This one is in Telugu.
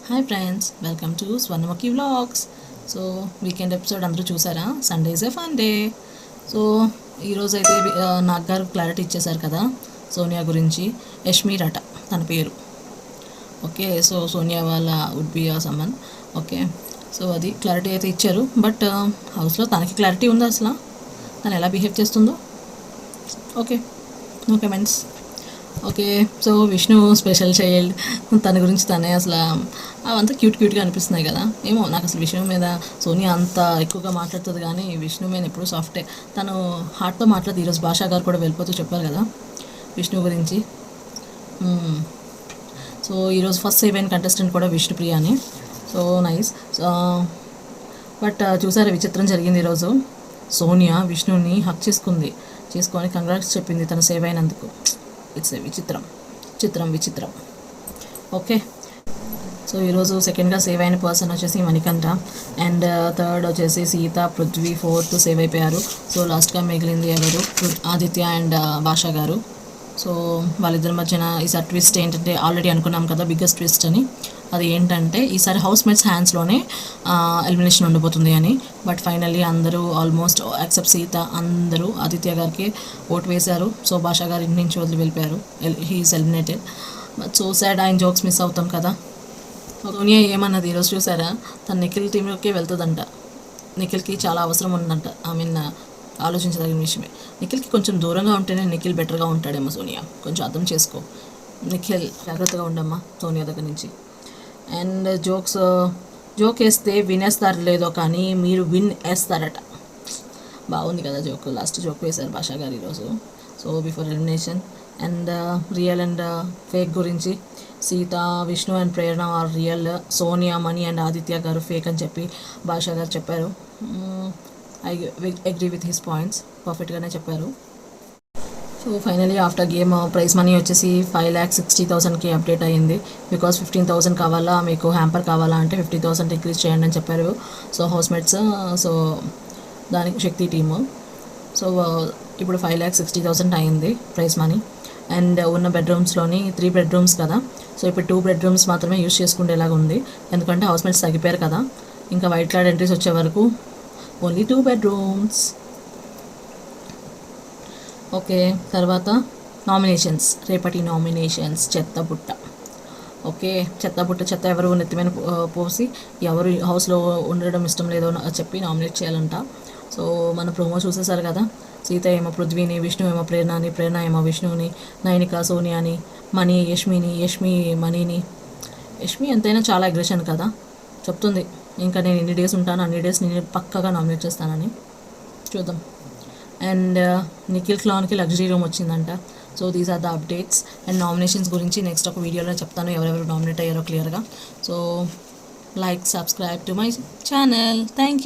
Hi friends, welcome to Swarnamukhi vlogs. So weekend episode అందరూ చూసారా? Sunday is a fun day. So ఈరోజు అయితే నాగ్ గారు క్లారిటీ ఇచ్చేశారు కదా సోనియా గురించి. యష్మీర్ అట తన పేరు. ఓకే, సో సోనియా వాళ్ళ would be summon. Okay, so అది క్లారిటీ అయితే ఇచ్చారు. బట్ హౌస్లో తనకి క్లారిటీ ఉందా అసలు తను ఎలా బిహేవ్ చేస్తుందో? Okay, no comments. Okay, so Vishnu special child, తన గురించి తనే అసలు అవంతా క్యూట్గా అనిపిస్తున్నాయి కదా. ఏమో నాకు అసలు విష్ణు మీద సోనియా అంత ఎక్కువగా మాట్లాడుతుంది, కానీ విష్ణు మీద ఎప్పుడు సాఫ్టే. తను హార్ట్తో మాట్లాడుతుంది. ఈరోజు భాషా గారు కూడా వెళ్ళిపోతూ చెప్పారు కదా విష్ణు గురించి. సో ఈరోజు ఫస్ట్ సేవ్ అయిన కంటెస్టెంట్ కూడా విష్ణుప్రియ అని. So nice. బట్ చూసారా విచిత్రం జరిగింది ఈరోజు. సోనియా విష్ణుని హక్ చేసుకొని కంగ్రాట్స్ చెప్పింది తను సేవ్ అయినందుకు. ఇట్స్ విచిత్రం. ఓకే, సో ఈరోజు సెకండ్గా సేవ్ అయిన పర్సన్ వచ్చేసి మణికంఠ, అండ్ థర్డ్ వచ్చేసి సీత, పృథ్వీ, ఫోర్త్ సేవ్ అయిపోయారు. సో లాస్ట్గా మిగిలింది ఎవరు? ఆదిత్య అండ్ భాషా గారు. సో వాళ్ళిద్దరి మధ్యన ఈసారి ట్విస్ట్ ఏంటంటే, ఆల్రెడీ అనుకున్నాం కదా బిగ్గెస్ట్ ట్విస్ట్ అని. అది ఏంటంటే ఈసారి హౌస్ మేట్స్ హ్యాండ్స్లోనే ఎలిమినేషన్ ఉండబోతుంది అని. బట్ ఫైనల్లీ అందరూ ఆల్మోస్ట్ ఎక్సెప్ట్ సీత అందరూ ఆదిత్య గారికి ఓటు వేశారు. సో భాషా గారి ఇంటి నుంచి వదిలి వెళ్ళిపోయారు. He's eliminated. But so sad, ఆయన జోక్స్ మిస్ అవుతాం కదా. సోనియా ఏమన్నది ఈరోజు చూసారా? తను నిఖిల్ టీంలోకే వెళ్తుందంట. నిఖిల్కి చాలా అవసరం ఉందంట. ఆలోచించదగిన విషయమే. నిఖిల్కి కొంచెం దూరంగా ఉంటేనే నిఖిల్ బెటర్గా ఉంటాడేమో. సోనియా కొంచెం అర్థం చేసుకో. నిఖిల్ జాగ్రత్తగా ఉండమ్మా సోనియా దగ్గర నుంచి. అండ్ జోక్ వేస్తే వినేస్తారు లేదో, కానీ మీరు విన్ వేస్తారట. బాగుంది కదా జోక్. లాస్ట్ జోక్ వేశారు భాషా గారు ఈరోజు. So before elimination. And real and fake గురించి, Seetha, Vishnu and Prerana are real, Sonia, Mani and Aditya గారు ఫేక్ అని చెప్పి భాషా గారు చెప్పారు. I agree with his points. పర్ఫెక్ట్గానే చెప్పారు. So finally after game prize money వచ్చేసి 5,60,000కి అప్డేట్ అయ్యింది. బికాస్ 15,000 కావాలా, మీకు హ్యాంపర్ కావాలా అంటే 50,000 ఇంక్రీజ్ చేయండి అని చెప్పారు. సో హౌస్మేట్స్, సో దానికి శక్తి టీము. సో ఇప్పుడు 5,60,000 అయింది ప్రైజ్ మనీ. అండ్ ఉన్న బెడ్రూమ్స్లోని 3 బెడ్రూమ్స్ కదా. సో ఇప్పుడు 2 బెడ్రూమ్స్ మాత్రమే యూజ్ చేసుకునేలాగా ఉంది. ఎందుకంటే హౌస్మేట్స్ తగ్గిపోయారు కదా. ఇంకా వైట్ కార్డ్ ఎంట్రీస్ వచ్చే వరకు ఓన్లీ 2 బెడ్రూమ్స్. ఓకే, తర్వాత నామినేషన్స్. రేపటి నామినేషన్స్ చెత్తబుట్ట. ఓకే, చెత్త ఎవరు నెత్తిమైన పోసి ఎవరు హౌస్లో ఉండడం ఇష్టం లేదో చెప్పి నామినేట్ చేయాలంట. సో మన ప్రోమో చూసేసారు కదా. సీత ఏమో పృథ్వీని, విష్ణు ఏమో ప్రేరణని, ప్రేరణ ఏమో విష్ణుని, నైనిక సోనియాని, మణి యష్మి మణిని. యష్మి ఎంతైనా చాలా అగ్రెషన్ కదా. చెప్తుంది ఇంకా నేను ఎన్ని డేస్ ఉంటాను అన్ని డేస్ నేను పక్కగా నామినేట్ చేస్తానని. చూద్దాం. అండ్ నిఖిల్ క్లాన్కి లగ్జరీ రూమ్ వచ్చిందంట. So these are the updates. And nominations గురించి నెక్స్ట్ ఒక వీడియోలో చెప్తాను ఎవరెవరు నామినేట్ అయ్యారో క్లియర్గా. So like, subscribe to my channel. Thank you.